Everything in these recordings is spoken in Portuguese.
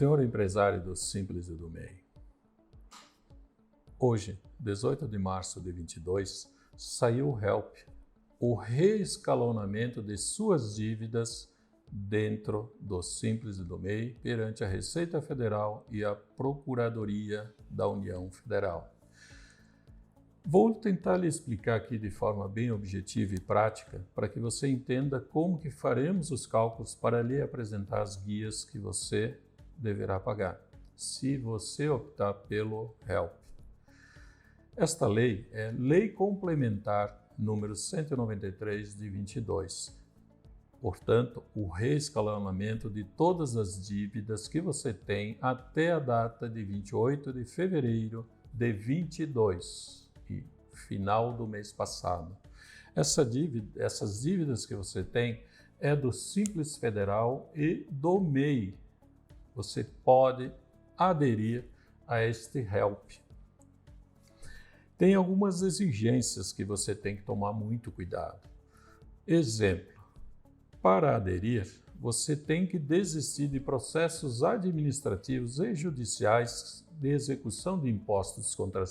Senhor empresário do Simples e do MEI, hoje, 18 de março de 22, saiu o HELP, o reescalonamento de suas dívidas dentro do Simples e do MEI perante a Receita Federal e a Procuradoria da União Federal. Vou tentar lhe explicar aqui de forma bem objetiva e prática para que você entenda como que faremos os cálculos para lhe apresentar as guias que você deverá pagar, se você optar pelo HELP. Esta lei é Lei Complementar número 193 de 22. Portanto, o reescalonamento de todas as dívidas que você tem até a data de 28 de fevereiro de 22. E final do mês passado. Essas dívidas que você tem é do Simples Federal e do MEI. Você pode aderir a este HELP. Tem algumas exigências que você tem que tomar muito cuidado. Exemplo, para aderir, você tem que desistir de processos administrativos e judiciais de execução de impostos contra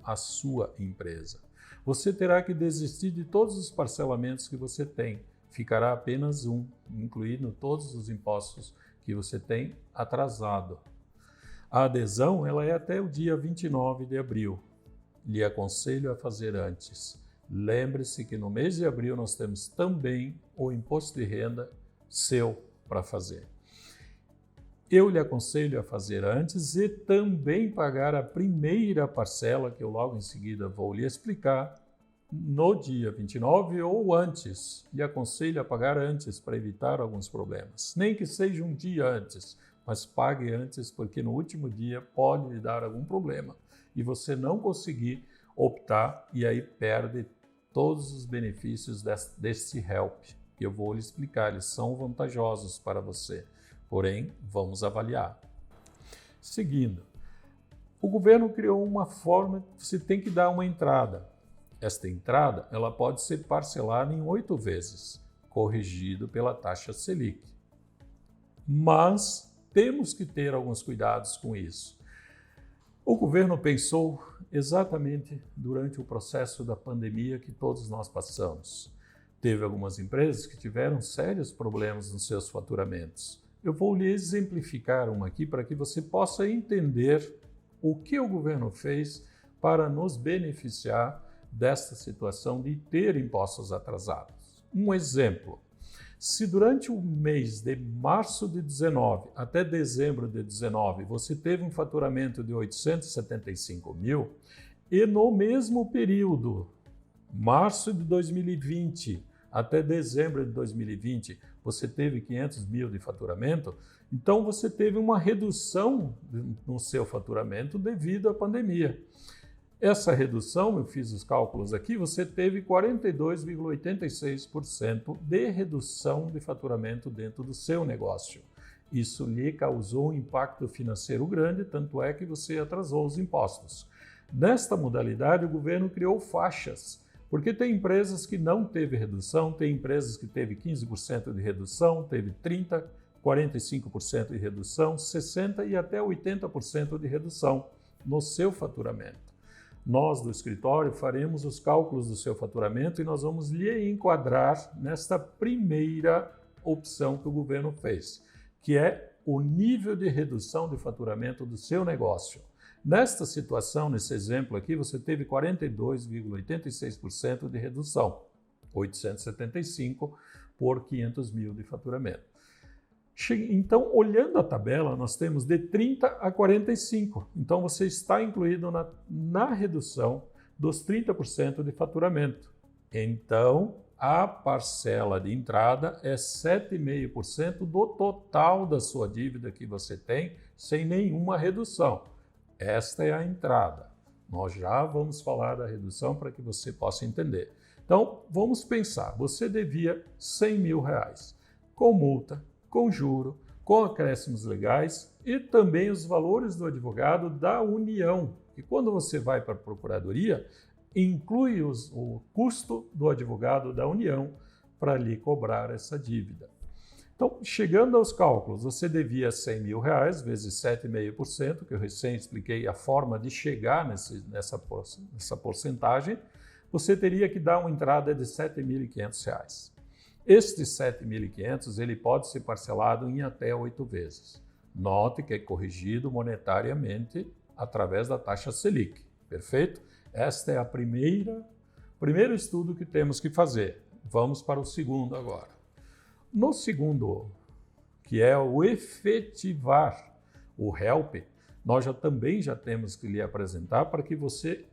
a sua empresa. Você terá que desistir de todos os parcelamentos que você tem. Ficará apenas um, incluindo todos os impostos que você tem atrasado. A adesão ela é até o dia 29 de abril. Lhe aconselho a fazer antes. Lembre-se que no mês de abril nós temos também o imposto de renda seu para fazer. Eu lhe aconselho a fazer antes e também pagar a primeira parcela, que eu logo em seguida vou lhe explicar, no dia 29 ou antes. Lhe aconselho a pagar antes para evitar alguns problemas. Nem que seja um dia antes, mas pague antes, porque no último dia pode lhe dar algum problema e você não conseguir optar e aí perde todos os benefícios desse HELP, que eu vou lhe explicar, eles são vantajosos para você. Porém, vamos avaliar. Seguindo, o governo criou uma forma que você tem que dar uma entrada. Esta entrada ela pode ser parcelada em 8 vezes, corrigido pela taxa Selic. Mas temos que ter alguns cuidados com isso. O governo pensou exatamente durante o processo da pandemia que todos nós passamos. Teve algumas empresas que tiveram sérios problemas nos seus faturamentos. Eu vou lhe exemplificar uma aqui para que você possa entender o que o governo fez para nos beneficiar desta situação de ter impostos atrasados. Um exemplo, se durante o mês de março de 19 até dezembro de 19 você teve um faturamento de 875 mil e no mesmo período, março de 2020 até dezembro de 2020, você teve 500 mil de faturamento, então você teve uma redução no seu faturamento devido à pandemia. Essa redução, eu fiz os cálculos aqui, você teve 42,86% de redução de faturamento dentro do seu negócio. Isso lhe causou um impacto financeiro grande, tanto é que você atrasou os impostos. Nesta modalidade, o governo criou faixas, porque tem empresas que não teve redução, tem empresas que teve 15% de redução, teve 30%, 45% de redução, 60% e até 80% de redução no seu faturamento. Nós do escritório faremos os cálculos do seu faturamento e nós vamos lhe enquadrar nesta primeira opção que o governo fez, que é o nível de redução de faturamento do seu negócio. Nesta situação, nesse exemplo aqui, você teve 42,86% de redução, 875 por 500 mil de faturamento. Então, olhando a tabela, nós temos de 30 a 45. Então, você está incluído na redução dos 30% de faturamento. Então, a parcela de entrada é 7,5% do total da sua dívida que você tem, sem nenhuma redução. Esta é a entrada. Nós já vamos falar da redução para que você possa entender. Então, vamos pensar. Você devia R$100 mil, com multa, com juro, com acréscimos legais e também os valores do advogado da União. E quando você vai para a Procuradoria, inclui o custo do advogado da União para lhe cobrar essa dívida. Então, chegando aos cálculos, você devia R$100 mil vezes 7,5%, que eu recém expliquei a forma de chegar nessa porcentagem, você teria que dar uma entrada de R$ 7.500. Este 7.500 ele pode ser parcelado em até 8 vezes. Note que é corrigido monetariamente através da taxa Selic, perfeito? Este é o primeiro estudo que temos que fazer. Vamos para o segundo agora. No segundo, que é o efetivar o HELP, nós também já temos que lhe apresentar para que você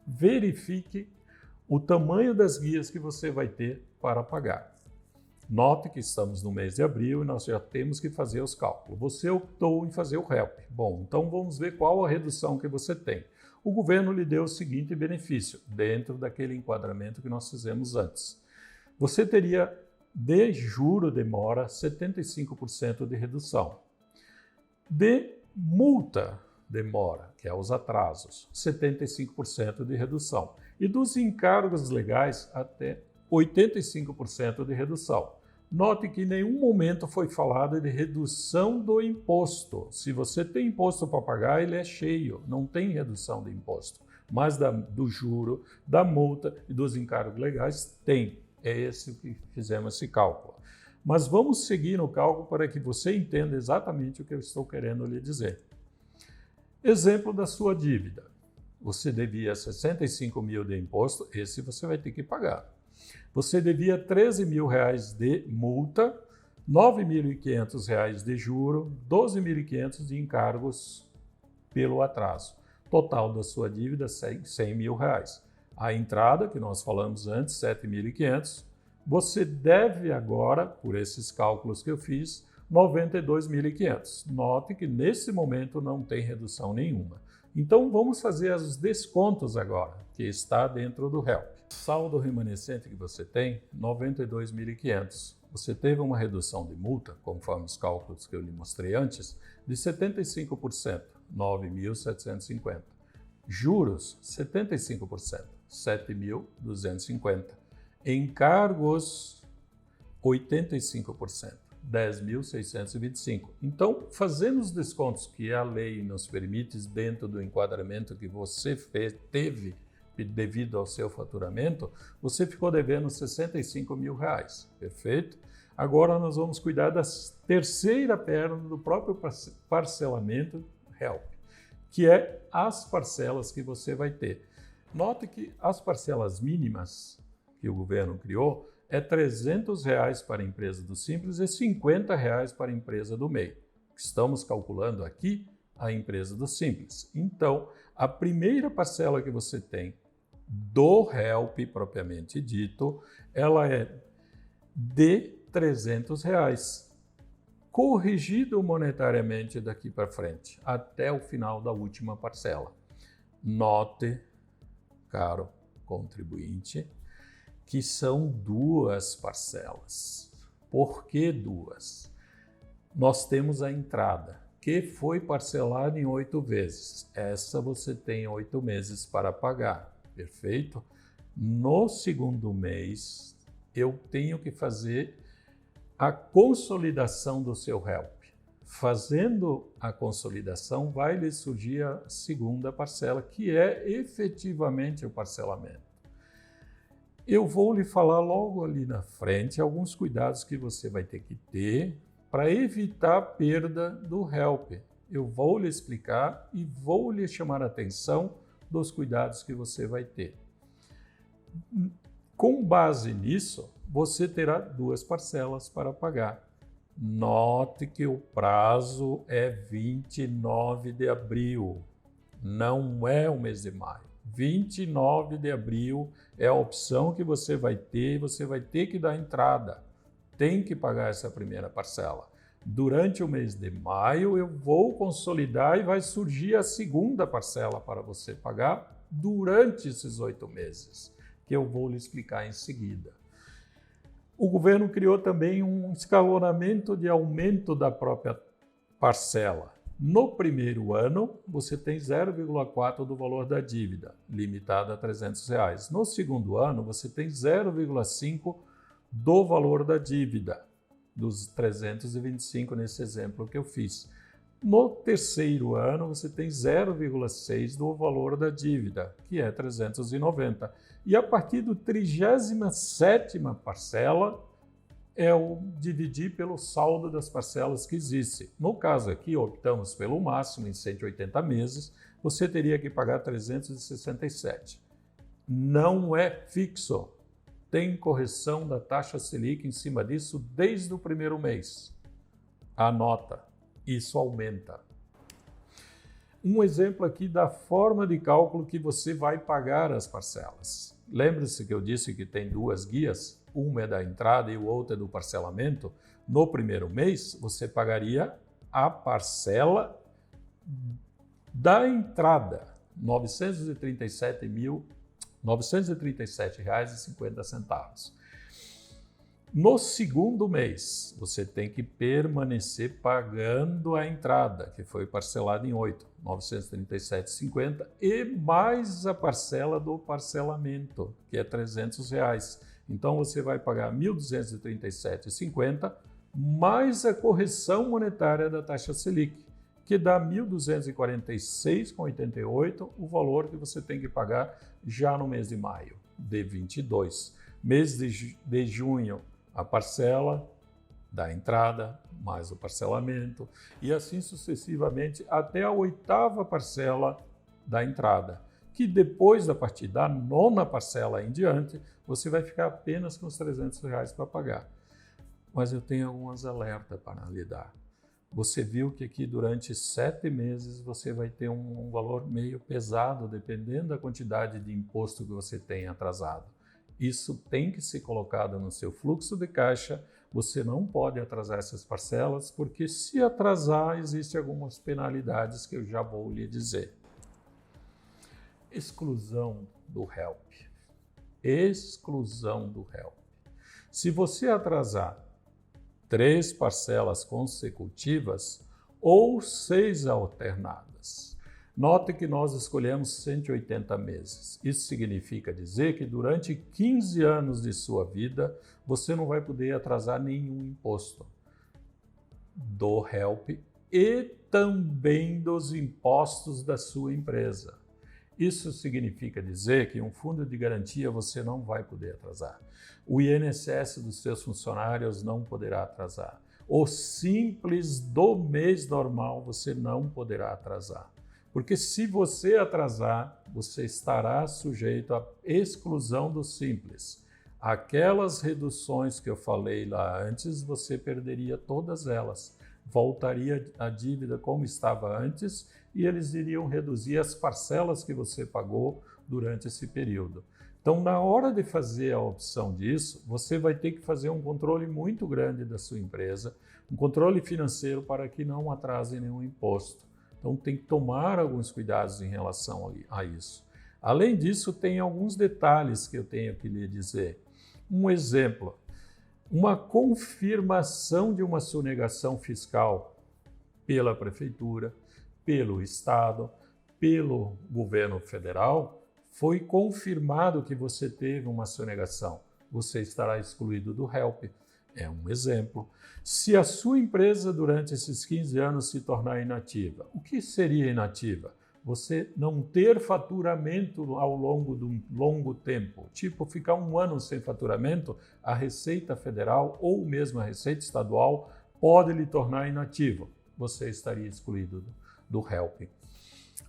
verifique o tamanho das guias que você vai ter para pagar. Note que estamos no mês de abril e nós já temos que fazer os cálculos. Você optou em fazer o HELP. Bom, então vamos ver qual a redução que você tem. O governo lhe deu o seguinte benefício, dentro daquele enquadramento que nós fizemos antes. Você teria de juro de mora 75% de redução. De multa de mora, que é os atrasos, 75% de redução. E dos encargos legais até 85% de redução. Note que em nenhum momento foi falado de redução do imposto. Se você tem imposto para pagar, ele é cheio, não tem redução de imposto. Mas do juro, da multa e dos encargos legais tem. É esse que fizemos esse cálculo. Mas vamos seguir no cálculo para que você entenda exatamente o que eu estou querendo lhe dizer. Exemplo da sua dívida. Você devia 65 mil de imposto, esse você vai ter que pagar. Você devia 13 mil reais de multa, 9.500 reais de juro, 12.500 de encargos pelo atraso. Total da sua dívida, 100 mil reais. A entrada, que nós falamos antes, 7.500, você deve agora, por esses cálculos que eu fiz, 92.500. Note que nesse momento não tem redução nenhuma. Então vamos fazer os descontos agora, que está dentro do HELP. Saldo remanescente que você tem, 92.500. Você teve uma redução de multa, conforme os cálculos que eu lhe mostrei antes, de 75%, 9.750. Juros, 75%, 7.250. Encargos, 85%, 10.625. Então, fazendo os descontos que a lei nos permite dentro do enquadramento que você teve devido ao seu faturamento, você ficou devendo 65 mil reais, perfeito? Agora nós vamos cuidar da terceira perna do próprio parcelamento HELP, que é as parcelas que você vai ter. Note que as parcelas mínimas que o governo criou é R$ 300 para a empresa do Simples e R$ 50 para a empresa do MEI. Estamos calculando aqui a empresa do Simples. Então, a primeira parcela que você tem do HELP, propriamente dito, ela é de R$ 300, corrigido monetariamente daqui para frente, até o final da última parcela. Note, caro contribuinte, que são duas parcelas. Por que duas? Nós temos a entrada, que foi parcelada em 8 vezes. Essa você tem 8 meses para pagar, perfeito? No segundo mês, eu tenho que fazer a consolidação do seu HELP. Fazendo a consolidação, vai lhe surgir a segunda parcela, que é efetivamente o parcelamento. Eu vou lhe falar logo ali na frente alguns cuidados que você vai ter que ter para evitar a perda do HELP. Eu vou lhe explicar e vou lhe chamar a atenção dos cuidados que você vai ter. Com base nisso, você terá duas parcelas para pagar. Note que o prazo é 29 de abril, não é o mês de maio. 29 de abril é a opção que você vai ter e você vai ter que dar entrada. Tem que pagar essa primeira parcela. Durante o mês de maio eu vou consolidar e vai surgir a segunda parcela para você pagar durante esses 8 meses, que eu vou lhe explicar em seguida. O governo criou também um escalonamento de aumento da própria parcela. No primeiro ano, você tem 0,4 do valor da dívida, limitado a R$ 300. No segundo ano, você tem 0,5 do valor da dívida. dos 325 nesse exemplo que eu fiz. No terceiro ano, você tem 0,6 do valor da dívida, que é 390. E a partir do 37ª parcela, é o dividir pelo saldo das parcelas que existem. No caso aqui, optamos pelo máximo em 180 meses, você teria que pagar 367. Não é fixo. Tem correção da taxa Selic em cima disso desde o primeiro mês. Anota, isso aumenta. Um exemplo aqui da forma de cálculo que você vai pagar as parcelas. Lembre-se que eu disse que tem duas guias, uma é da entrada e o outro é do parcelamento. No primeiro mês, você pagaria a parcela da entrada, R$ 937,50. No segundo mês, você tem que permanecer pagando a entrada, que foi parcelada em 8, R$ 937,50, e mais a parcela do parcelamento, que é R$ 300. Então, você vai pagar R$ 1.237,50, mais a correção monetária da taxa Selic, que dá R$ 1.246,88, o valor que você tem que pagar já no mês de maio de 22. Mês de junho, a parcela da entrada, mais o parcelamento, e assim sucessivamente até a 8ª parcela da entrada, que depois, a partir da 9ª parcela em diante, você vai ficar apenas com os R$ 300 para pagar. Mas eu tenho alguns alertas para lhe dar. Você viu que aqui durante 7 meses você vai ter um valor meio pesado, dependendo da quantidade de imposto que você tem atrasado. Isso tem que ser colocado no seu fluxo de caixa. Você não pode atrasar essas parcelas, porque se atrasar, existem algumas penalidades que eu já vou lhe dizer. Exclusão do HELP. Exclusão do HELP. Se você atrasar 3 parcelas consecutivas ou 6 alternadas. Note que nós escolhemos 180 meses. Isso significa dizer que durante 15 anos de sua vida, você não vai poder atrasar nenhum imposto do HELP e também dos impostos da sua empresa. Isso significa dizer que um fundo de garantia você não vai poder atrasar. O INSS dos seus funcionários não poderá atrasar. O Simples do mês normal você não poderá atrasar. Porque se você atrasar, você estará sujeito à exclusão do Simples. Aquelas reduções que eu falei lá antes, você perderia todas elas. Voltaria a dívida como estava antes e eles iriam reduzir as parcelas que você pagou durante esse período. Então, na hora de fazer a opção disso, você vai ter que fazer um controle muito grande da sua empresa, um controle financeiro para que não atrase nenhum imposto. Então, tem que tomar alguns cuidados em relação a isso. Além disso, tem alguns detalhes que eu tenho que lhe dizer. Um exemplo, uma confirmação de uma sonegação fiscal pela Prefeitura, pelo Estado, pelo governo federal, foi confirmado que você teve uma sonegação. Você estará excluído do HELP. É um exemplo. Se a sua empresa durante esses 15 anos se tornar inativa, o que seria inativa? Você não ter faturamento ao longo de um longo tempo, tipo ficar 1 ano sem faturamento, a Receita Federal ou mesmo a Receita Estadual pode lhe tornar inativo. Você estaria excluído do HELP.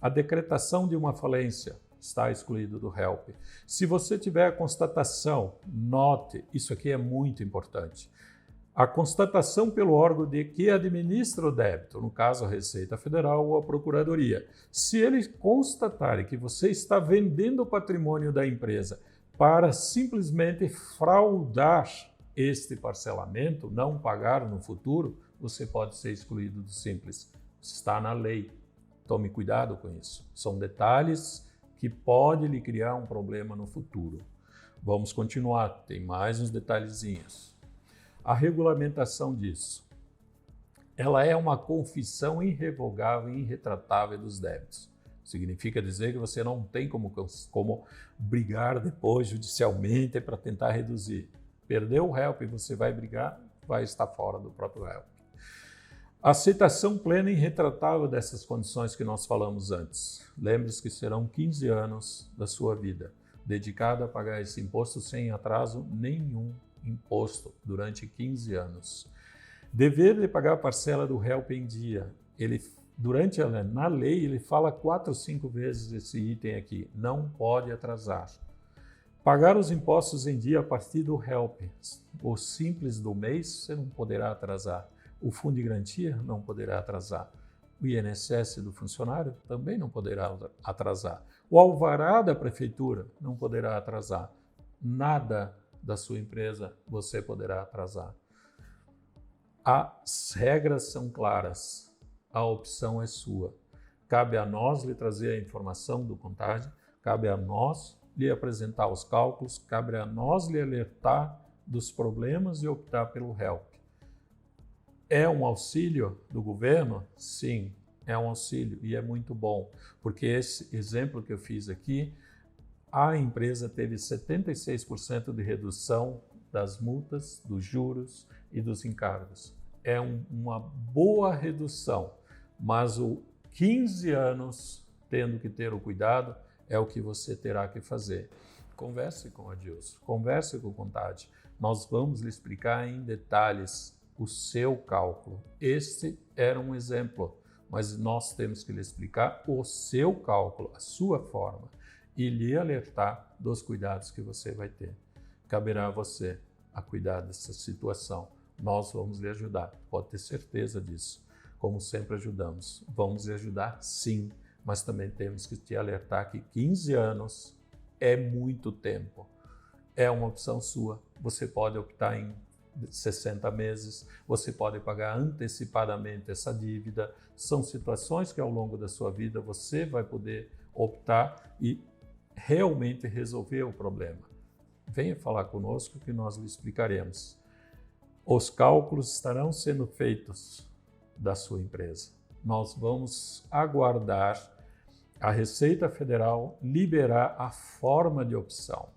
A decretação de uma falência está excluído do HELP. Se você tiver a constatação, note, isso aqui é muito importante, a constatação pelo órgão de que administra o débito, no caso a Receita Federal ou a Procuradoria. Se eles constatarem que você está vendendo o patrimônio da empresa para simplesmente fraudar este parcelamento, não pagar no futuro, você pode ser excluído do Simples. Está na lei. Tome cuidado com isso. São detalhes que podem lhe criar um problema no futuro. Vamos continuar, tem mais uns detalhezinhos. A regulamentação disso. Ela é uma confissão irrevogável e irretratável dos débitos. Significa dizer que você não tem como brigar depois judicialmente para tentar reduzir. Perdeu o HELP e você vai brigar, vai estar fora do próprio HELP. A aceitação plena e retratável dessas condições que nós falamos antes. Lembre-se que serão 15 anos da sua vida dedicada a pagar esse imposto sem atraso nenhum imposto durante 15 anos. Dever de pagar a parcela do HELP em dia. Na lei, ele fala 4 ou 5 vezes esse item aqui. Não pode atrasar. Pagar os impostos em dia a partir do HELP. O simples do mês, você não poderá atrasar. O fundo de garantia não poderá atrasar. O INSS do funcionário também não poderá atrasar. O alvará da prefeitura não poderá atrasar. Nada da sua empresa você poderá atrasar. As regras são claras. A opção é sua. Cabe a nós lhe trazer a informação do Contade, cabe a nós lhe apresentar os cálculos, cabe a nós lhe alertar dos problemas e optar pelo HELP. É um auxílio do governo? Sim, é um auxílio e é muito bom, porque esse exemplo que eu fiz aqui, a empresa teve 76% de redução das multas, dos juros e dos encargos. É uma boa redução, mas o 15 anos tendo que ter o cuidado é o que você terá que fazer. Converse com a Adilson, converse com o Contade. Nós vamos lhe explicar em detalhes o seu cálculo. Este era um exemplo, mas nós temos que lhe explicar o seu cálculo, a sua forma, e lhe alertar dos cuidados que você vai ter. Caberá a você a cuidar dessa situação. Nós vamos lhe ajudar, pode ter certeza disso. Como sempre ajudamos. Vamos lhe ajudar, sim, mas também temos que te alertar que 15 anos é muito tempo. É uma opção sua. Você pode optar em 60 meses, você pode pagar antecipadamente essa dívida. São situações que ao longo da sua vida você vai poder optar e realmente resolver o problema. Venha falar conosco que nós lhe explicaremos. Os cálculos estarão sendo feitos da sua empresa. Nós vamos aguardar a Receita Federal liberar a forma de opção.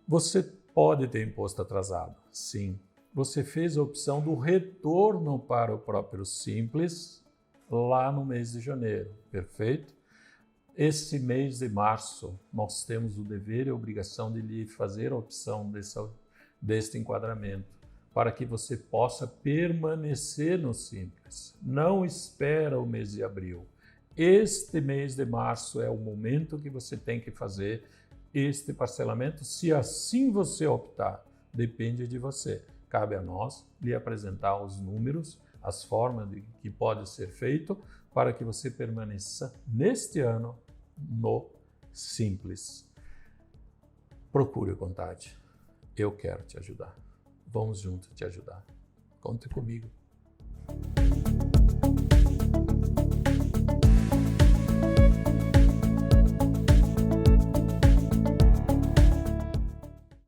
Você pode ter imposto atrasado, sim. Você fez a opção do retorno para o próprio Simples lá no mês de janeiro, perfeito? Esse mês de março, nós temos o dever e a obrigação de lhe fazer a opção deste enquadramento, para que você possa permanecer no Simples. Não espera o mês de abril. Este mês de março é o momento que você tem que fazer este parcelamento, se assim você optar. Depende de você. Cabe a nós lhe apresentar os números, as formas de que pode ser feito, para que você permaneça neste ano no Simples. Procure o Contade. Eu quero te ajudar. Vamos juntos te ajudar. Conte comigo.